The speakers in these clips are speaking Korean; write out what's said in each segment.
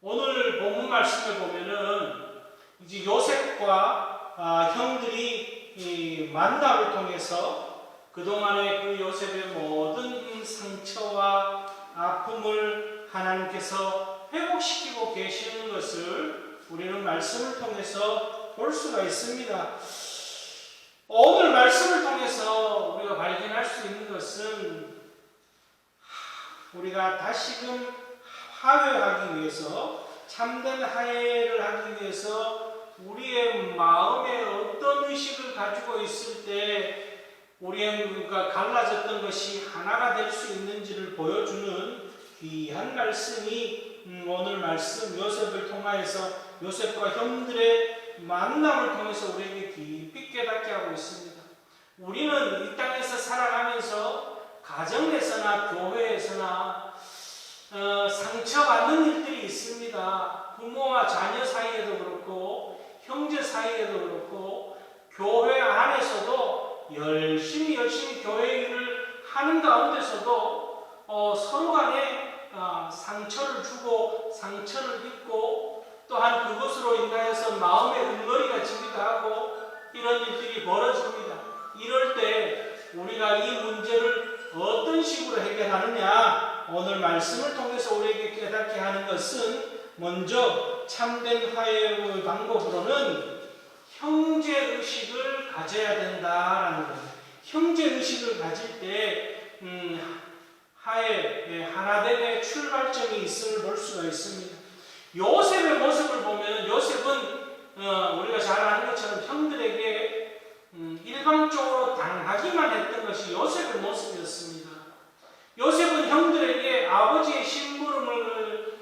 오늘 본문 말씀을 보면은 이제 요셉과 형들이 이 만남을 통해서 그동안의 그 요셉의 모든 상처와 아픔을 하나님께서 회복시키고 계시는 것을 우리는 말씀을 통해서 볼 수가 있습니다. 오늘 말씀을 통해서 우리가 발견할 수 있는 것은 우리가 다시금 화해하기 위해서, 참된 화해를 하기 위해서 우리의 마음에 어떤 의식을 가지고 있을 때 우리의 갈라졌던 것이 하나가 될 수 있는지를 보여주는 귀한 말씀이 오늘 말씀 요셉을 통하여서 요셉과 형들의 만남을 통해서 우리에게 깊이 깨닫게 하고 있습니다. 우리는 이 땅에서 살아가면서 가정에서나 교회에서나 상처받는 일들이 있습니다. 부모와 자녀 사이에도 그렇고 형제 사이에도 그렇고 교회 안에서도 열심히 교회 일을 하는 가운데서도 서로 간에 상처를 주고 상처를 입고 또한 그것으로 인하여서 마음의 응어리가 지기도 하고 이런 일들이 벌어집니다. 이럴 때 우리가 이 문제를 어떤 식으로 해결하느냐, 오늘 말씀을 통해서 우리에게 깨닫게 하는 것은 먼저 참된 화해의 방법으로는 형제의식을 가져야 된다라는 거예요. 형제의식을 가질 때 화해, 하나됨의 출발점이 있음을 볼 수가 있습니다. 요셉의 모습을 보면 요셉은 우리가 잘 아는 것처럼 형들에게 일방적으로 당하기만 했던 것이 요셉의 모습이었습니다. 요셉은 형들에게 아버지의 심부름을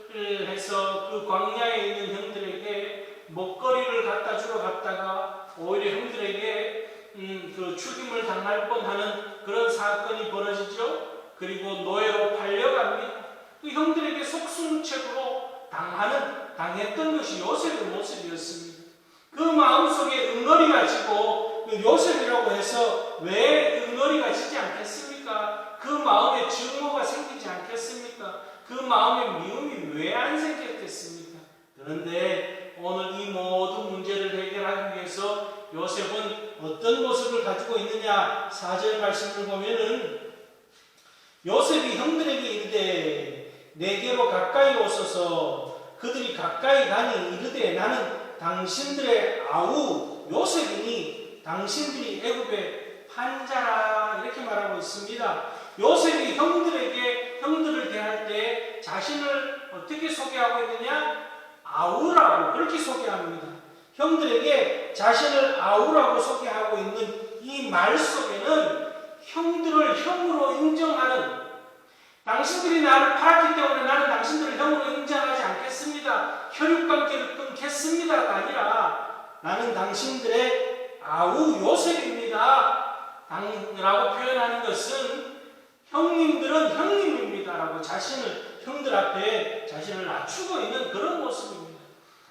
해서 그 광야에 있는 형들에게 먹거리를 갖다 주러 갔다가 오히려 형들에게 그 죽임을 당할 뻔하는 그런 사건이 벌어지죠. 그리고 노예로 팔려갑니다. 그 형들에게 속수무책으로 당했던 것이 요셉의 모습이었습니다. 그 마음속에 응어리가 지고 요셉이라고 해서 왜 응어리가 지지 않겠습니까? 그 마음에 증오가 생기지 않겠습니까? 그 마음에 미움이 왜 안 생겼겠습니까? 그런데 오늘 이 모든 문제를 해결하기 위해서 요셉은 어떤 모습을 가지고 있느냐? 4절 말씀을 보면은 요셉이 형들에게 이르되 내게로 가까이 오소서. 그들이 가까이 가니 이르되 나는 당신들의 아우 요셉이니 당신들이 애굽의 판자라, 이렇게 말하고 있습니다. 요셉이 형들을 대할 때 자신을 어떻게 소개하고 있느냐? 아우라고 그렇게 소개합니다. 형들에게 자신을 아우라고 소개하고 있는 이 말 속에는 형들을 형으로 인정하는, 당신들이 나를 팔았기 때문에 나는 당신들을 형으로 인정하지 않겠습니다, 혈육관계를 끊겠습니다가 아니라 나는 당신들의 아우 요셉입니다 라고 표현하는 것은 형님들은 형님입니다 라고 형들 앞에 자신을 낮추고 있는 그런 모습입니다.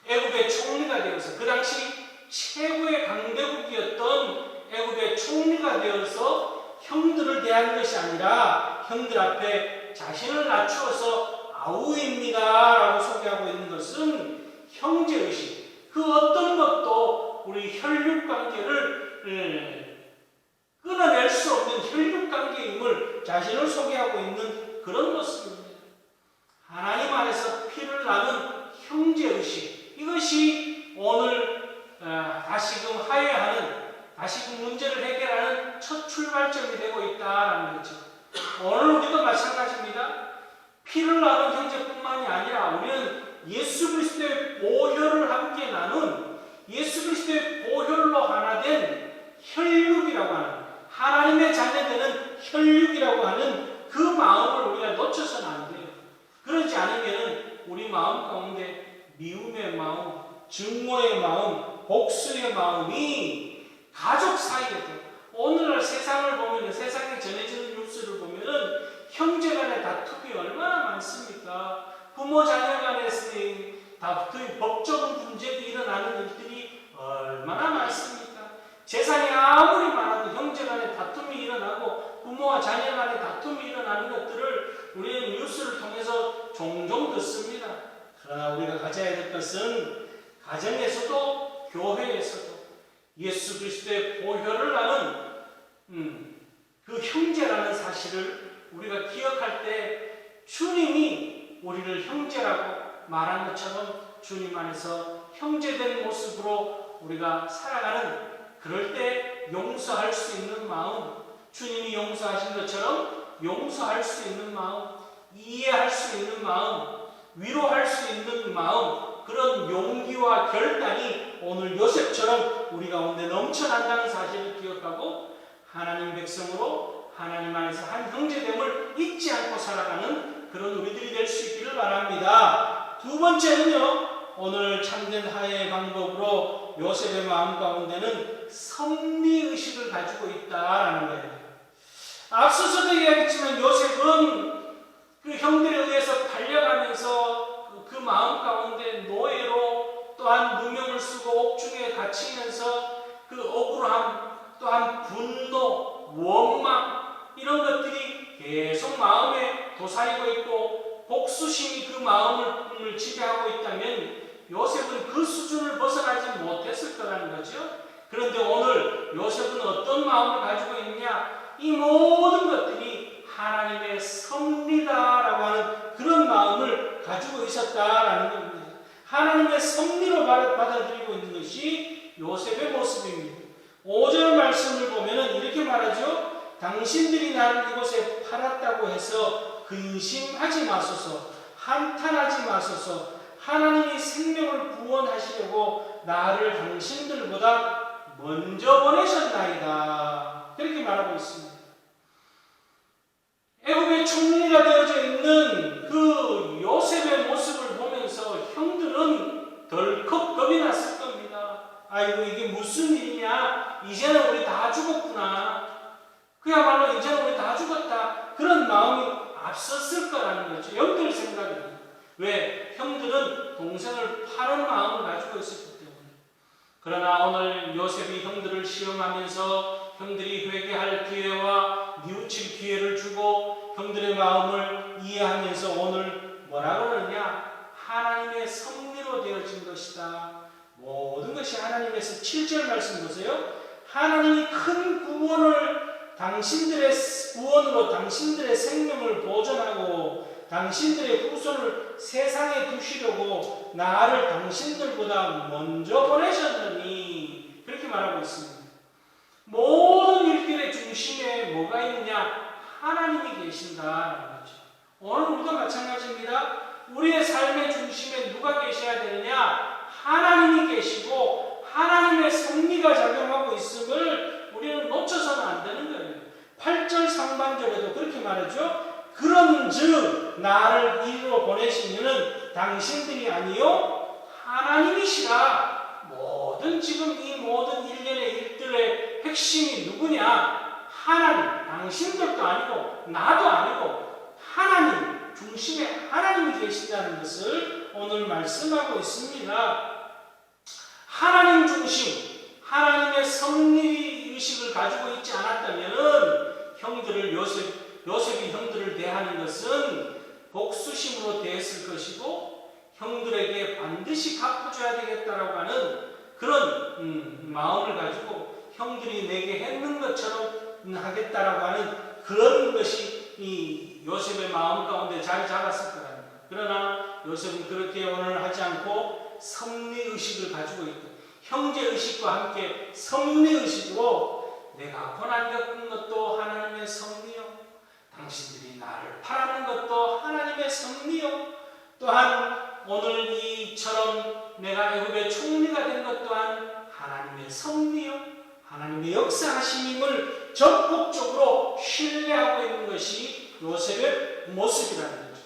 애굽의 총리가 되어서, 그 당시 최고의 강대국이었던 애굽의 총리가 되어서 형들을 대하는 것이 아니라 형들 앞에 자신을 낮추어서 아우입니다 라고 소개하고 있는 것은 형제의식, 그 어떤 것도 우리 혈육관계를 끊어낼 수 없는 혈육관계임을 자신을 소개하고 있는 그런 모습입니다. 하나님 안에서 피를 나눈 형제의식, 이것이 오늘 다시금 화해하는, 다시금 문제를 해결하는 첫 출발점이 되고 있다는 거죠. 오늘 우리도 마찬가지입니다. 피를 나눈 형제뿐만이 아니라 우리는 예수 그리스도의 보혈을 함께 나눈, 예수 그리스도의 보혈로 하나 된 혈육이라고 하는, 하나님의 자녀되는 혈육이라고 하는 그 마음을 우리가 놓쳐서는 안 돼요. 그러지 않으면 우리 마음 가운데 미움의 마음, 증오의 마음, 복수의 마음이 가족 사이에도, 오늘날 세상을 보면, 세상에 전해지는 뉴스를 보면은 형제간의 다툼이 얼마나 많습니까? 부모 자녀 간의 다툼이, 법적 문제도 일어나는 일들이 얼마나 많습니까? 재산이 아무리 많아도 형제간의 다툼이 일어나고 부모와 자녀 간의 다툼이 일어나는 것들을 우리는 뉴스를 통해서 종종 듣습니다. 그러나 우리가 가져야 될 것은 가정에서도 교회에서도 예수 그리스도의 보혈을 나는 그 형제라는 사실을 우리가 기억할 때 주님이 우리를 형제라고 말한 것처럼 주님 안에서 형제된 모습으로 우리가 살아가는, 그럴 때 용서할 수 있는 마음, 주님이 용서하신 것처럼 용서할 수 있는 마음, 이해할 수 있는 마음, 위로할 수 있는 마음, 그런 용기와 결단이 오늘 요셉처럼 우리 가운데 넘쳐난다는 사실을 기억하고 하나님 백성으로 하나님 안에서 한 형제됨을 잊지 않고 살아가는 그런 우리들이 될 수 있기를 바랍니다. 두 번째는요, 오늘 참된 화해의 방법으로 요셉의 마음 가운데는 섭리의식을 가지고 있다라는 거예요. 앞서서도 이야기했지만 요셉은 그 형들에 의해서 팔려가면서 그 마음 가운데 노예로, 또한 누명을 쓰고 옥중에 갇히면서 그 억울함, 또한 분노, 원망, 이런 것들이 계속 마음에 도사리고 있고 복수심이 그 마음을 지배하고 있다면 요셉은 그 수준을 벗어나지 못했을 거라는 거죠. 그런데 오늘 요셉은 어떤 마음을 가지고 있느냐? 이 모든 것들이 하나님의 섭리다라고 하는 그런 마음을 가지고 있었다라는 겁니다. 하나님의 섭리로 받아들이고 있는 것이 요셉의 모습입니다. 5절 말씀을 보면 이렇게 말하죠. 당신들이 나를 이곳에 팔았다고 해서 근심하지 마소서, 한탄하지 마소서. 하나님이 생명을 구원하시려고 나를 당신들보다 먼저 보내셨나이다. 그렇게 말하고 있습니다. 애굽의 총리가 되어져 있는 그 요셉의 모습을 보면서 형들은 덜컥 겁이 났을 겁니다. 아이고, 이게 무슨 일이냐? 이제는 우리 다 죽었구나. 그야말로 이제는 우리 다 죽었다. 그런 마음이 앞섰을 거라는 거죠. 형들 생각이. 왜? 형들은 동생을 파는 마음을 가지고 있었기 때문에. 그러나 오늘 요셉이 형들을 시험하면서 형들이 회개할 기회와 뉘우칠 기회를 주고 형들의 마음을 이해하면서 오늘 뭐라고 그러냐? 하나님의 섭리로 되어진 것이다. 모든 것이 하나님에서 7절 말씀 보세요. 하나님이 큰 구원을 당신들의 구원으로 당신들의 생명을 보존하고 당신들의 후손을 세상에 두시려고 나를 당신들보다 먼저 보내셨느니, 그렇게 말하고 있습니다. 모든 일들의 중심에 뭐가 있느냐? 하나님이 계신다는 거죠. 오늘 우리도 마찬가지입니다. 우리의 삶의 중심에 누가 계셔야 되느냐? 하나님이 계시고 하나님의 섭리가 작용하고 있음을 우리는 놓쳐서는 안 되는 거예요. 8절 상반절에도 그렇게 말하죠. 그런즉 나를 이리로 보내신 이는 당신들이 아니요 하나님이시라. 모든 지금 이 모든 일련의 일들의 핵심이 누구냐? 하나님. 당신들도 아니고 나도 아니고 하나님, 중심에 하나님이 계신다는 것을 오늘 말씀하고 있습니다. 하나님 중심, 하나님의 섭리의식을 가지고 있지 않았다면 요셉이 형들을 대하는 것은 복수심으로 대했을 것이고 형들에게 반드시 갚아줘야 되겠다라고 하는 그런 마음을 가지고 형들이 내게 했는 것처럼 하겠다라고 하는 그런 것이 이 요셉의 마음 가운데 자리 잡았을 거랍니다. 그러나 요셉은 그렇게 오늘 하지 않고 섭리의식을 가지고 있다. 형제의식과 함께 섭리의식으로 내가 고난 겪은 것도 하나님의 섭리요, 당신들이 나를 바라는 것도 하나님의 섭리요, 또한 오늘 이처럼 내가 애굽의 총리가 된 것 또한 하나님의 섭리요, 하나님의 역사하심임을 적극적으로 신뢰하고 있는 것이 요셉의 모습이라는 거죠.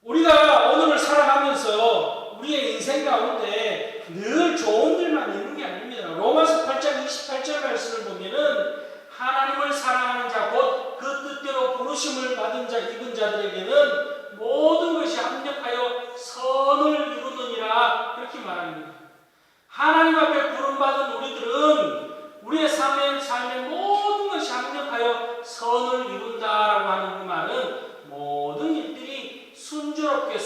우리가 오늘을 살아가면서 우리의 인생 가운데 늘 좋은 일만 있는 게 아닙니다. 로마서 8장 28절 말씀을 보면은 하나님을 사랑하는 자, 곧 그 뜻대로 부르심을 받은 자, 입은 자들에게는 모든 것이 합력하여 선을 이루느니라, 그렇게 말합니다. 하나님 앞에 부름받은 우리들은 우리의 삶의 모든 것이 합력하여 선을 이룬다라고 하는 그 말은 모든 일들이 순조롭게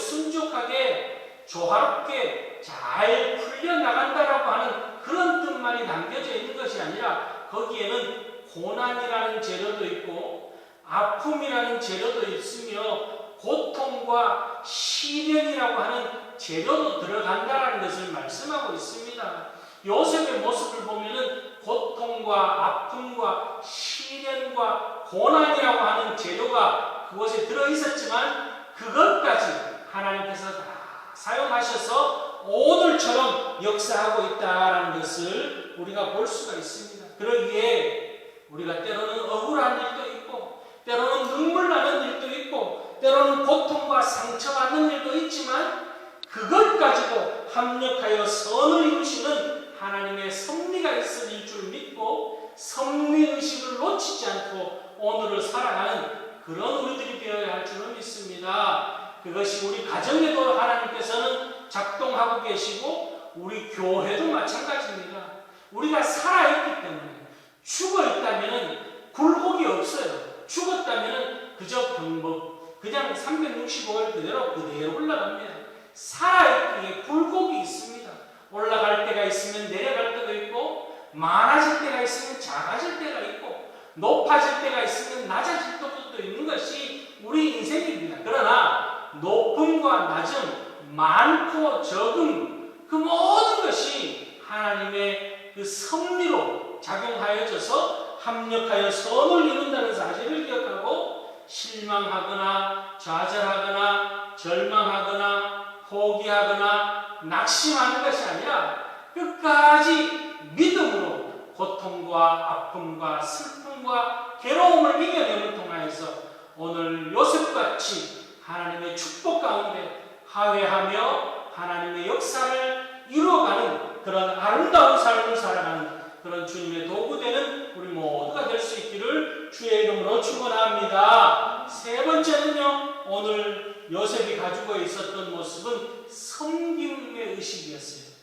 조화롭게 잘 풀려나간다라고 하는 그런 뜻만이 담겨져 있는 것이 아니라 거기에는 고난이라는 재료도 있고 아픔이라는 재료도 있으며 고통과 시련이라고 하는 재료도 들어간다는 것을 말씀하고 있습니다. 요셉의 모습을 보면은 고통과 아픔과 시련과 고난이라고 하는 재료가 그곳에 들어있었지만 그것까지 하나님께서 다 사용하셔서 오늘처럼 역사하고 있다는 것을 우리가 볼 수가 있습니다. 그러기에 우리가 때로는 억울한 일도 있고 때로는 눈물 나는 일도 있고 때로는 고통과 상처받는 일도 있지만 그것까지도 합력하여 선을 이루시는 하나님의 섭리가 있을 줄 믿고 섭리의식을 놓치지 않고 오늘을 살아가는 그런 우리들이 되어야 할 줄은 믿습니다. 그것이 우리 가정에도 하나님께서는 작동하고 계시고 우리 교회도 마찬가지입니다. 우리가 살아있기 때문에 죽어있다면 굴곡이 없어요. 죽었다면 그저 그냥 365일 그대로 올라갑니다. 살아있기에 굴곡이 있습니다. 올라갈 때가 있으면 내려갈 때도 있고 많아질 때가 있으면 작아질 때가 있고 높아질 때가 있으면 낮아질 때도 있는 것이 우리 인생입니다. 그러나 높음과 낮음, 많고 적음 그 모든 것이 하나님의 그 섭리로 작용하여져서 합력하여 선을 이룬다는 사실을 기억하고 실망하거나 좌절하거나 절망하거나 포기하거나 낙심하는 것이 아니라 끝까지 믿음으로 고통과 아픔과 슬픔과 괴로움을 이겨내는 통하여서 오늘 요셉같이 하나님의 축복 가운데 하회하며 하나님의 역사를 이루어가는 그런 아름다운 삶을 살아가는 그런 주님의 도구되는 우리 모두가 될 수 있기를 주의 이름으로 축원합니다. 세 번째는요, 오늘 요셉이 가지고 있었던 모습은 섬김의 의식이었어요.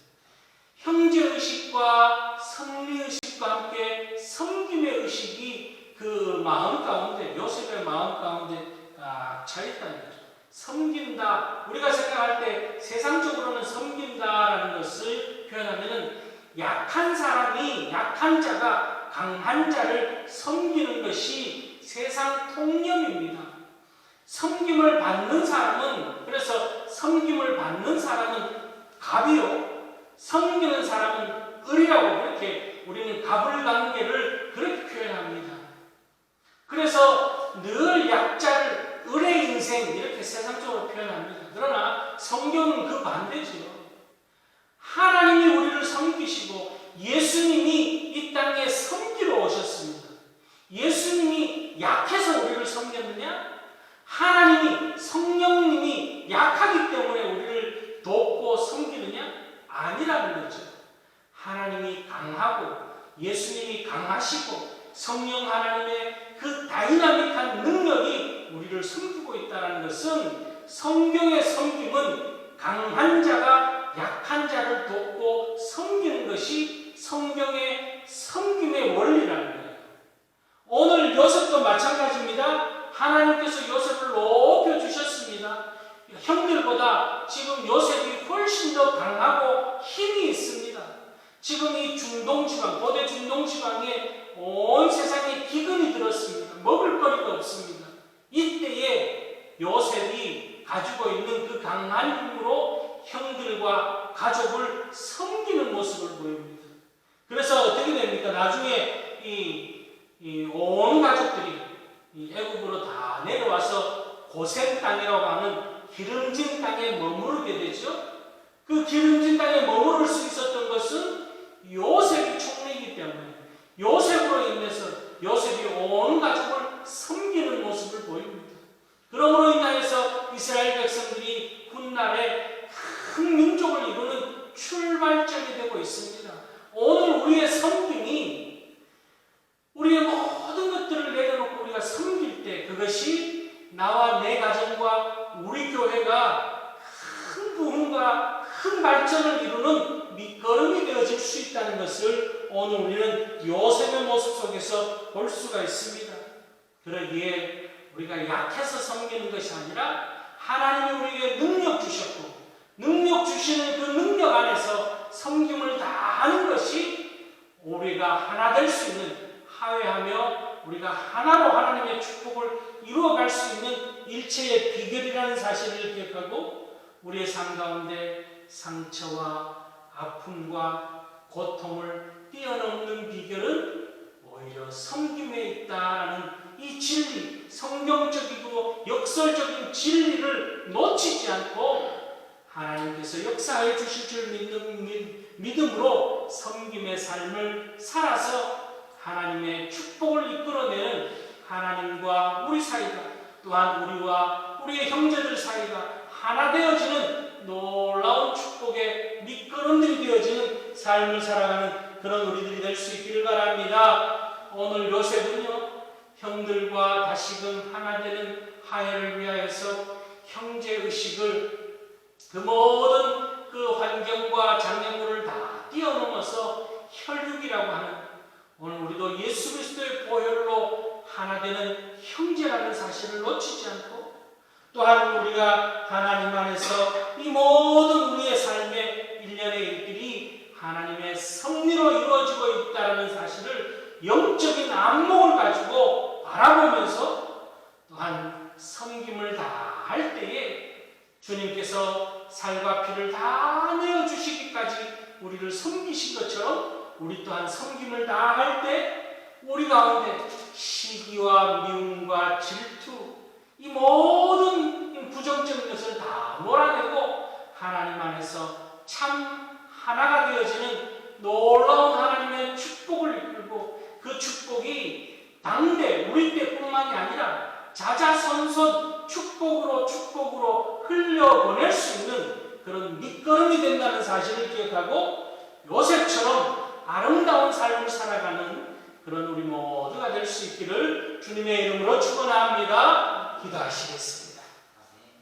형제의식과 섭리의식과 함께 섬김의 의식이 그 마음 가운데, 요셉의 마음 가운데 차있다는 거죠. 섬긴다. 우리가 생각할 때 세상적으로는 섬긴다라는 것을 표현하면은 약한 사람이, 약한 자가 강한 자를 섬기는 것이 세상 통념입니다. 섬김을 받는 사람은, 그래서 섬김을 받는 사람은 갑이요, 섬기는 사람은 을이라고 그렇게 우리는 갑을관계를 그렇게 표현합니다. 그래서 늘 약자를 을의 인생 이렇게 세상적으로 표현합니다. 그러나 성경은 그 반대지요. 하나님이 우리를 섬기시고 예수님이 이 땅에 섬기러 오셨습니다. 예수님이 약해서 우리를 섬겼느냐? 하나님이, 성령님이 약하기 때문에 우리를 돕고 섬기느냐? 아니라는 거죠. 하나님이 강하고 예수님이 강하시고 성령 하나님의 그 다이나믹한 능력이 우리를 섬기고 있다는 것은 성경의 섬김은 강한 자가 약한 자를 돕고 섬기는 것이 성경의 섬김의 원리라는 거예요. 오늘 요셉도 마찬가지입니다. 하나님께서 요셉을 높여주셨습니다. 형들보다 지금 요셉이 훨씬 더 강하고 힘이 있습니다. 지금 이 중동지방, 고대 중동지방에 온 세상에 기근이 들었습니다. 먹을 거리가 없습니다. 이때에 요셉이 가지고 있는 그 강한 힘으로 형들과 가족을 섬기는 모습을 보입니다. 그래서 어떻게 됩니까? 나중에 온 가족들이 애굽으로 다 내려와서 고센 땅이라고 하는 기름진 땅에 머무르게 되죠. 그 기름진 땅에 머무를 수 있었던 것은 요셉이 총리이기 때문에 요셉으로 인해서 요셉이 온 가족을 섬기는 모습을 보입니다. 그러므로 인하여서 이스라엘 백성들이 훗날에 큰 민족을 이루는 출발점이 되고 있습니다. 오늘 우리의 섬김이 우리의 모든 것들을 내려놓고 우리가 섬길 때 그것이 나와 내 가정과 우리 교회가 큰 부흥과 큰 발전을 이루는 밑거름이 되어질 수 있다는 것을 오늘 우리는 요셉의 모습 속에서 볼 수가 있습니다. 그러기에 우리가 약해서 섬기는 것이 아니라 하나님이 우리에게 능력 주셨고 능력 주시는 그 능력 안에서 섬김을 다하는 것이 우리가 하나 될 수 있는, 화해하며 우리가 하나로 하나님의 축복을 이루어갈 수 있는 일체의 비결이라는 사실을 기억하고, 우리의 삶 가운데 상처와 아픔과 고통을 뛰어넘는 비결은 오히려 섬김에 있다라는 이 진리, 성경적이고 역설적인 진리를 놓치지 않고 하나님께서 역사해 주실 줄 믿는 믿음으로 섬김의 삶을 살아서 하나님의 축복을 이끌어내는 하나님과 우리 사이가, 또한 우리와 우리의 형제들 사이가 하나 되어지는 놀라운 축복의 밑거름들이 되어지는 삶을 살아가는 그런 우리들이 될 수 있기를 바랍니다. 오늘 요셉은요, 형들과 다시금 하나 되는 화해를 위하여서 형제의식을 그 모든 그 환경과 장애물을 다 뛰어넘어서 혈육이라고 하는, 오늘 우리도 예수 그리스도의 보혈로 하나 되는 형제라는 사실을 놓치지 않고, 또한 우리가 하나님 안에서 이 모든 우리의 삶의 일련의 일들이 하나님의 섭리로 이루어지고 있다는 사실을 영적인 안목을 가지고 바라보면서 또한 섬김을 다 할 때에 주님께서 살과 피를 다 내어주시기까지 우리를 섬기신 것처럼 우리 또한 섬김을 다 할 때 우리 가운데 시기와 미움과 질투, 이 모든 부정적인 것을 다 몰아내고 하나님 안에서 참 하나가 되어지는 놀라운 하나님의 축복을 이끌고, 그 축복이 당대 우리 때뿐만이 아니라 자자손손 축복으로 흘려보낼 수 있는 그런 밑거름이 된다는 사실을 기억하고 요셉처럼 아름다운 삶을 살아가는 그런 우리 모두가 될 수 있기를 주님의 이름으로 축원합니다. 기도하시겠습니다.